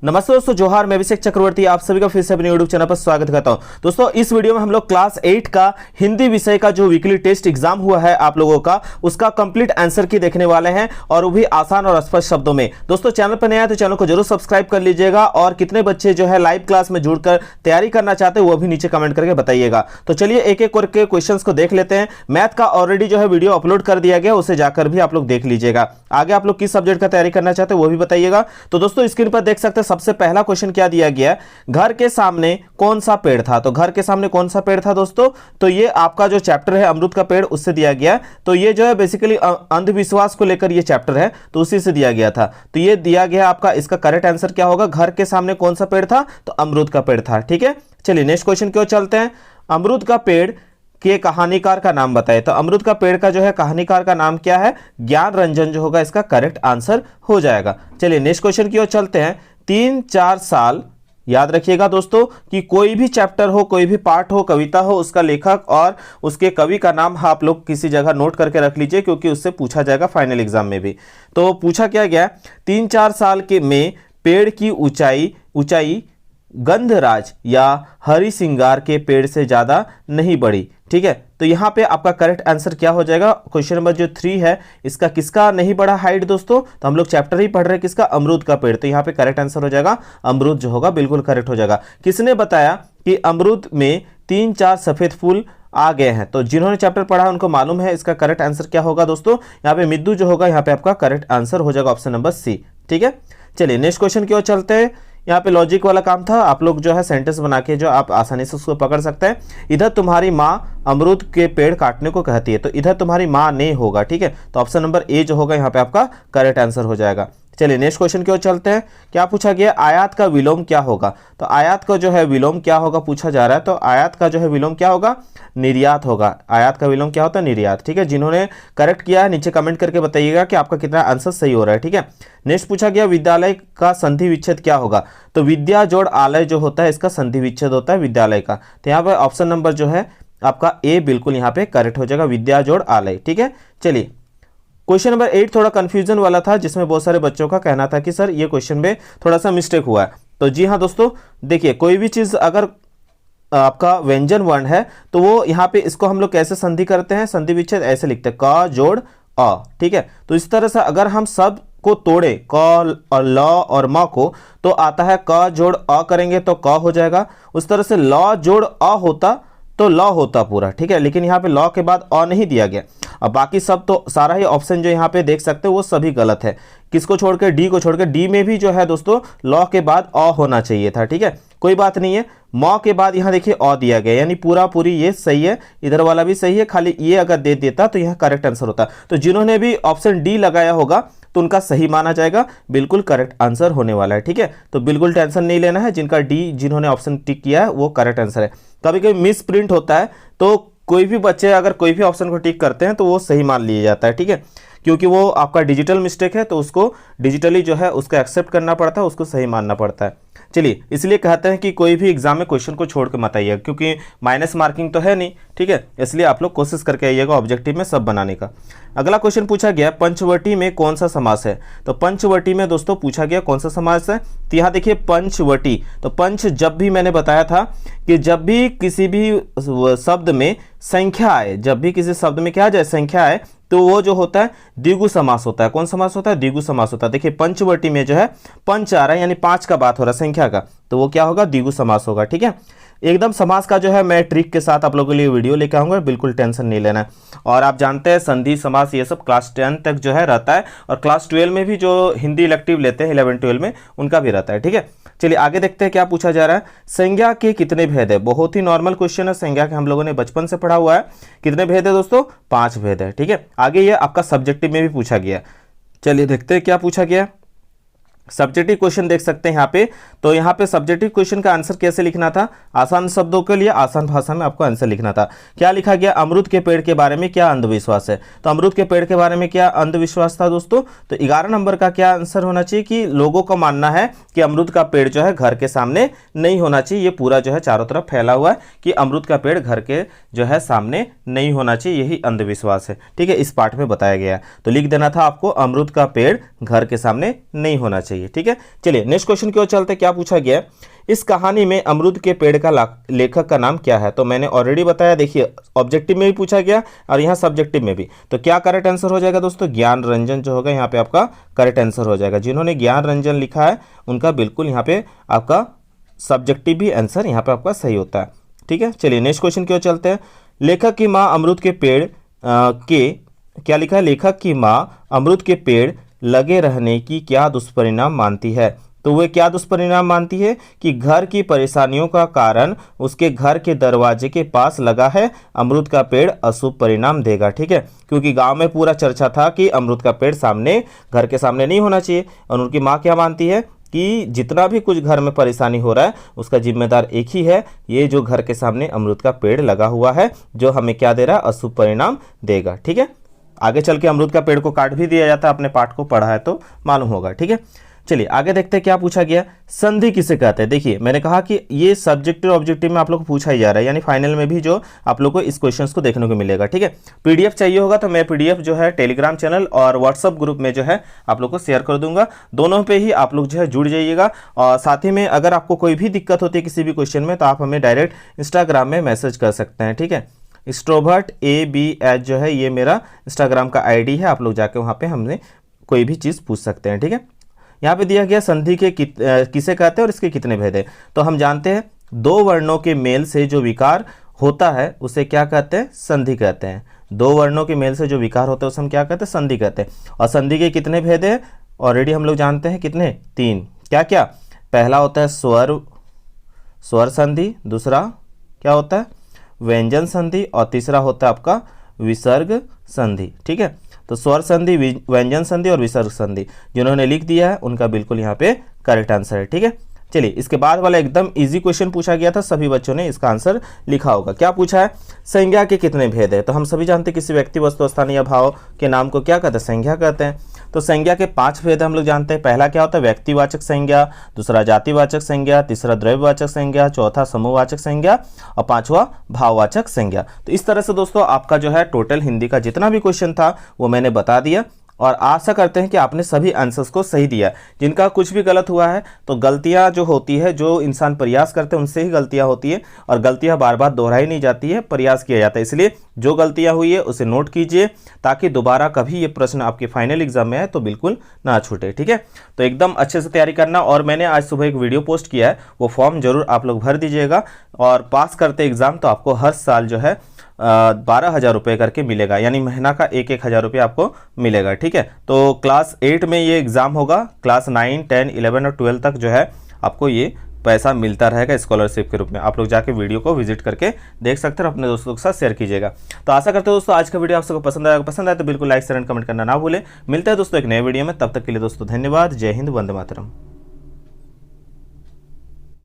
नमस्ते दोस्तों, जोहार। मैं अभिषेक चक्रवर्ती आप सभी का फिर से अपने यूट्यूब चैनल पर स्वागत करता हूं। दोस्तों, इस वीडियो में हम लोग क्लास 8 का हिंदी विषय का जो वीकली टेस्ट एग्जाम हुआ है आप लोगों का, उसका कंप्लीट आंसर की देखने वाले हैं, और वो भी आसान और स्पष्ट शब्दों में। दोस्तों, चैनल पर नया है तो चैनल को जरूर सब्सक्राइब कर लीजिएगा, और कितने बच्चे जो है लाइव क्लास में जुड़कर तैयारी करना चाहते हैं वो भी नीचे कमेंट करके बताइएगा। तो चलिए एक एक करके क्वेश्चन को देख लेते हैं। मैथ का ऑलरेडी जो है वीडियो अपलोड कर दिया गया, उसे जाकर भी आप लोग देख लीजिएगा। आगे आप लोग किस सब्जेक्ट का तैयारी करना चाहते हैं वो भी बताइएगा। तो दोस्तों, स्क्रीन पर देख सकते हैं सबसे पहला क्वेश्चन क्या दिया गया, घर के सामने कौन सा पेड़ था। तो घर के सामने कौन सा पेड़ था दोस्तों, तो ये आपका जो चैप्टर है अमरूद का पेड़, उससे दिया गया। तो ये जो है बेसिकली अंधविश्वास को लेकर ये चैप्टर है, तो उसी से दिया गया था। तो ये दिया गया आपका, इसका करेक्ट आंसर क्या होगा, घर के सामने कौन सा पेड़ था, तो अमरूद का पेड़ था। ठीक है, चलिए नेक्स्ट क्वेश्चन की ओर चलते हैं। अमरूद का पेड़ के कहानीकार का नाम बताए। तो अमरूद का पेड़ का जो है कहानीकार का नाम क्या है, ज्ञान रंजन जो होगा इसका करेक्ट आंसर हो जाएगा। चलिए नेक्स्ट क्वेश्चन की ओर चलते हैं। 3-4 साल, याद रखिएगा दोस्तों कि कोई भी चैप्टर हो, कोई भी पार्ट हो, कविता हो, उसका लेखक और उसके कवि का नाम आप लोग किसी जगह नोट करके रख लीजिए, क्योंकि उससे पूछा जाएगा फाइनल एग्जाम में भी। तो पूछा क्या गया, 3-4 साल के में पेड़ की ऊंचाई गंधराज या हरि सिंगार के पेड़ से ज्यादा नहीं बढ़ी। ठीक है, तो यहां पे आपका करेक्ट आंसर क्या हो जाएगा, क्वेश्चन नंबर जो 3 है इसका, किसका नहीं बढ़ा हाइट दोस्तों, तो हम लोग चैप्टर ही पढ़ रहे हैं किसका, अमरूद का पेड़। तो यहां पे करेक्ट आंसर हो जाएगा अमरूद जो होगा, बिल्कुल करेक्ट हो जाएगा। किसने बताया कि अमरूद में 3-4 सफेद फूल आ गए हैं, तो जिन्होंने चैप्टर पढ़ा उनको मालूम है इसका करेक्ट आंसर क्या होगा दोस्तों। यहाँ पे मिद्दू जो होगा, यहाँ पे आपका करेक्ट आंसर हो जाएगा ऑप्शन नंबर सी। ठीक है, चलिए नेक्स्ट क्वेश्चन की ओर चलते हैं। यहाँ पे लॉजिक वाला काम था, आप लोग जो है सेंटेंस बना के जो आप आसानी से उसको पकड़ सकते हैं। इधर तुम्हारी माँ अमरूद के पेड़ काटने को कहती है, तो इधर तुम्हारी माँ ने होगा। ठीक है, तो ऑप्शन नंबर ए जो होगा यहाँ पे आपका करेक्ट आंसर हो जाएगा। चलिए नेक्स्ट क्वेश्चन की ओर चलते हैं। क्या पूछा गया, आयात का विलोम क्या होगा। तो आयात का जो है विलोम क्या होगा पूछा जा रहा है, तो आयात का जो है विलोम क्या होगा, निर्यात होगा। आयात का विलोम क्या होता है, निर्यात। ठीक है, जिन्होंने करेक्ट किया है नीचे कमेंट करके बताइएगा कि आपका कितना आंसर सही हो रहा है। ठीक है, नेक्स्ट पूछा गया, विद्यालय का संधि विच्छेद क्या होगा। तो विद्या जोड़ आलय जो होता है इसका संधि विच्छेद होता है विद्यालय का। तो यहाँ पर ऑप्शन नंबर जो है आपका ए बिल्कुल यहाँ पे करेक्ट हो जाएगा, विद्या जोड़ आलय। ठीक है, चलिए क्वेश्चन नंबर 8 थोड़ा कंफ्यूजन वाला था, जिसमें बहुत सारे बच्चों का कहना था कि सर ये क्वेश्चन में थोड़ा सा मिस्टेक हुआ है। तो जी हाँ दोस्तों, देखिए कोई भी चीज अगर आपका व्यंजन वर्ण है तो वो यहाँ पे इसको हम लोग कैसे संधि करते हैं, संधि विच्छेद ऐसे लिखते हैं, क जोड़ अ। ठीक है, तो इस तरह से अगर हम सब को तोड़े क और ल और म को, तो आता है क जोड़ अ करेंगे तो क हो जाएगा। उस तरह से ल जोड़ अ होता तो ल होता पूरा। ठीक है, लेकिन यहाँ पे ल के बाद अ नहीं दिया गया। अब बाकी सब तो सारा ही ऑप्शन जो यहाँ पे देख सकते हो वो सभी गलत है। किसको छोड़ के, डी को छोड़ के, डी में भी जो है दोस्तों ल के बाद अ होना चाहिए था। ठीक है, कोई बात नहीं है। म के बाद यहाँ देखिए अ दिया गया, यानी पूरा पूरी ये सही है, इधर वाला भी सही है, खाली ये अगर दे देता तो यह करेक्ट आंसर होता। तो जिन्होंने भी ऑप्शन डी लगाया होगा तो उनका सही माना जाएगा, बिल्कुल करेक्ट आंसर होने वाला है। ठीक है, तो बिल्कुल टेंशन नहीं लेना है, जिनका डी जिन्होंने ऑप्शन टिक किया है वो करेक्ट आंसर है। कभी कभी मिस प्रिंट होता है, तो कोई भी बच्चे अगर कोई भी ऑप्शन को टिक करते हैं तो वो सही मान लिया जाता है। ठीक है, क्योंकि वो आपका डिजिटल मिस्टेक है, तो उसको डिजिटली जो है उसको एक्सेप्ट करना पड़ता है, उसको सही मानना पड़ता है। चलिए, इसलिए कहते हैं कि कोई भी एग्जाम में क्वेश्चन को छोड़ के मत आइएगा, क्योंकि माइनस मार्किंग तो है नहीं। ठीक है, इसलिए आप लोग कोशिश करके आइएगा ऑब्जेक्टिव में सब बनाने का। अगला क्वेश्चन पूछा गया, पंचवटी में कौन सा समास है। तो पंचवटी में दोस्तों पूछा गया कौन सा समास है, तो यहाँ देखिए पंचवटी। तो पंच जब भी मैंने बताया था कि जब भी किसी भी शब्द में संख्या आए, जब भी किसी शब्द में क्या आ जाए, संख्या आए, तो वो जो होता है द्विगु समास होता है। कौन समास होता है, द्विगु समास होता है। देखिए पंचवटी में जो है पंच आ रहा है, यानी 5 का बात हो रहा है संख्या का, तो वो क्या होगा, द्विगु समास होगा। ठीक है, एकदम समास का जो है मैं ट्रिक के साथ आप लोगों के लिए वीडियो लेकर आऊंगा, बिल्कुल टेंशन नहीं लेना है। और आप जानते हैं संधि समास ये सब क्लास 10 तक जो है रहता है, और क्लास 12 में भी जो हिंदी इलेक्टिव लेते हैं 11-12 में उनका भी रहता है। ठीक है, चलिए आगे देखते हैं क्या पूछा जा रहा है। संज्ञा के कितने भेद है। बहुत ही नॉर्मल क्वेश्चन है, संज्ञा के हम लोगों ने बचपन से पढ़ा हुआ है। कितने भेद है दोस्तों, 5 भेद है। ठीक है, आगे ये आपका सब्जेक्टिव में भी पूछा गया। चलिए देखते हैं क्या पूछा गया। सब्जेक्टिव क्वेश्चन देख सकते हैं यहाँ पे। तो यहाँ पे सब्जेक्टिव क्वेश्चन का आंसर कैसे लिखना था, आसान शब्दों के लिए आसान भाषा में आपको आंसर लिखना था। क्या लिखा गया, अमरूद के पेड़ के बारे में क्या अंधविश्वास है। तो अमरूद के पेड़ के बारे में क्या अंधविश्वास था दोस्तों, तो 11 नंबर का क्या आंसर होना चाहिए कि लोगों का मानना है कि अमरूद का पेड़ जो है घर के सामने नहीं होना चाहिए। ये पूरा जो है चारों तरफ फैला हुआ है कि अमरूद का पेड़ घर के जो है सामने नहीं होना चाहिए, यही अंधविश्वास है। ठीक है, इस पार्ट में बताया गया है। तो लिख देना था आपको, अमरूद का पेड़ घर के सामने नहीं होना चाहिए। चाहिए। ठीक है, चलिए नेक्स्ट क्वेश्चन की ओर चलते। क्या पूछा गया है, इस कहानी में अमरूद के पेड़ का लेखक का नाम क्या है? तो मैंने ऑलरेडी बताया, देखिए ऑब्जेक्टिव में भी पूछा गया और यहाँ सब्जेक्टिव में भी। तो क्या करेक्ट आंसर हो जाएगा दोस्तों? ज्ञान रंजन जो होगा यहाँ पे आपका करेक्ट आंसर हो जाएगा। जिन्होंने ज्ञान रंजन लिखा है उनका बिल्कुल यहाँ पे आपका सब्जेक्टिव भी आंसर यहाँ पे आपका सही होता है। ठीक है, चलिए नेक्स्ट क्वेश्चन की ओर चलते हैं। लेखक की माँ अमरूद के पेड़ क्या लिखा है? लेखक की माँ अमरूद के पेड़ लगे रहने की क्या दुष्परिणाम मानती है? तो वह क्या दुष्परिणाम मानती है कि घर की परेशानियों का कारण उसके घर के दरवाजे के पास लगा है अमरूद का पेड़ अशुभ परिणाम देगा। ठीक है, क्योंकि गांव में पूरा चर्चा था कि अमरूद का पेड़ सामने, घर के सामने नहीं होना चाहिए। और उनकी माँ क्या मानती है कि जितना भी कुछ घर में परेशानी हो रहा है उसका जिम्मेदार एक ही है, ये जो घर के सामने अमरूद का पेड़ लगा हुआ है, जो हमें क्या दे रहा है? अशुभ परिणाम देगा। ठीक है, आगे चल के अमरूद का पेड़ को काट भी दिया जाता है, आपने पाठ को पढ़ा है तो मालूम होगा। ठीक है, चलिए आगे देखते हैं क्या पूछा गया। संधि किसे कहते हैं? देखिए मैंने कहा कि ये सब्जेक्टिव ऑब्जेक्टिव में आप लोग को पूछा ही जा रहा है, यानी फाइनल में भी जो आप लोग को इस क्वेश्चंस को देखने को मिलेगा। ठीक है, पीडीएफ चाहिए होगा तो मैं पीडीएफ जो है टेलीग्राम चैनल और व्हाट्सअप ग्रुप में जो है आप लोग को शेयर कर दूंगा। दोनों पे ही आप लोग जो है जुड़ जाइएगा। और साथ ही में अगर आपको कोई भी दिक्कत होती है किसी भी क्वेश्चन में तो आप हमें डायरेक्ट इंस्टाग्राम में मैसेज कर सकते हैं। ठीक है, एक्सट्रोवर्ट ABH जो है ये मेरा इंस्टाग्राम का ID है, आप लोग जाके वहाँ पे हमने कोई भी चीज़ पूछ सकते हैं। ठीक है, यहाँ पे दिया गया संधि के किसे कहते हैं और इसके कितने भेद हैं? तो हम जानते हैं दो वर्णों के मेल से जो विकार होता है उसे क्या कहते हैं? संधि कहते हैं। दो वर्णों के मेल से जो विकार होता है उसे हम क्या कहते हैं? संधि कहते हैं। और संधि के कितने भेद हैं? ऑलरेडी हम लोग जानते हैं, कितने? 3। क्या क्या? पहला होता है स्वर संधि, दूसरा क्या होता है? व्यंजन संधि, और तीसरा होता है आपका विसर्ग संधि। ठीक है, तो स्वर संधि, व्यंजन संधि और विसर्ग संधि जिन्होंने लिख दिया है उनका बिल्कुल यहाँ पे करेक्ट आंसर है। ठीक है, चलिए इसके बाद वाला एकदम इजी क्वेश्चन पूछा गया था, सभी बच्चों ने इसका आंसर लिखा होगा। क्या पूछा है? संज्ञा के कितने भेद है? तो हम सभी जानते हैं किसी व्यक्ति, वस्तु, स्थान या भाव के नाम को क्या कहते हैं? संज्ञा कहते हैं। तो संज्ञा के 5 भेद हम लोग जानते हैं। पहला क्या होता है? व्यक्तिवाचक संज्ञा, दूसरा जातिवाचक संज्ञा, तीसरा द्रव्यवाचक संज्ञा, चौथा समूहवाचक संज्ञा और पांचवा भाववाचक संज्ञा। तो इस तरह से दोस्तों आपका जो है टोटल हिंदी का जितना भी क्वेश्चन था वो मैंने बता दिया और आशा करते हैं कि आपने सभी आंसर्स को सही दिया। जिनका कुछ भी गलत हुआ है तो गलतियां जो होती है, जो इंसान प्रयास करते हैं उनसे ही गलतियां होती है और गलतियां बार बार दोहराई नहीं जाती है, प्रयास किया जाता है। इसलिए जो गलतियां हुई है उसे नोट कीजिए ताकि दोबारा कभी ये प्रश्न आपके फाइनल एग्जाम में आए तो बिल्कुल ना छूटे। ठीक है, तो एकदम अच्छे से तैयारी करना। और मैंने आज सुबह एक वीडियो पोस्ट किया है, वो फॉर्म जरूर आप लोग भर दीजिएगा और पास करते एग्जाम तो आपको हर साल जो है 12,000 रुपये करके मिलेगा, यानी महीना का 1,000 रुपये आपको मिलेगा। ठीक है, तो क्लास 8 में ये एग्ज़ाम होगा, क्लास 9, 10, 11 और 12 तक जो है आपको ये पैसा मिलता रहेगा स्कॉलरशिप के रूप में। आप लोग जाके वीडियो को विजिट करके देख सकते हैं और अपने दोस्तों के साथ शेयर कीजिएगा। तो आशा करते हो दोस्तों आज का वीडियो आप सबको पसंद आए तो बिल्कुल लाइक शेयर एंड कमेंट करना ना भूले। मिलते हैं दोस्तों एक नए वीडियो में, तब तक के लिए दोस्तों धन्यवाद। जय हिंद, वंदे मातरम।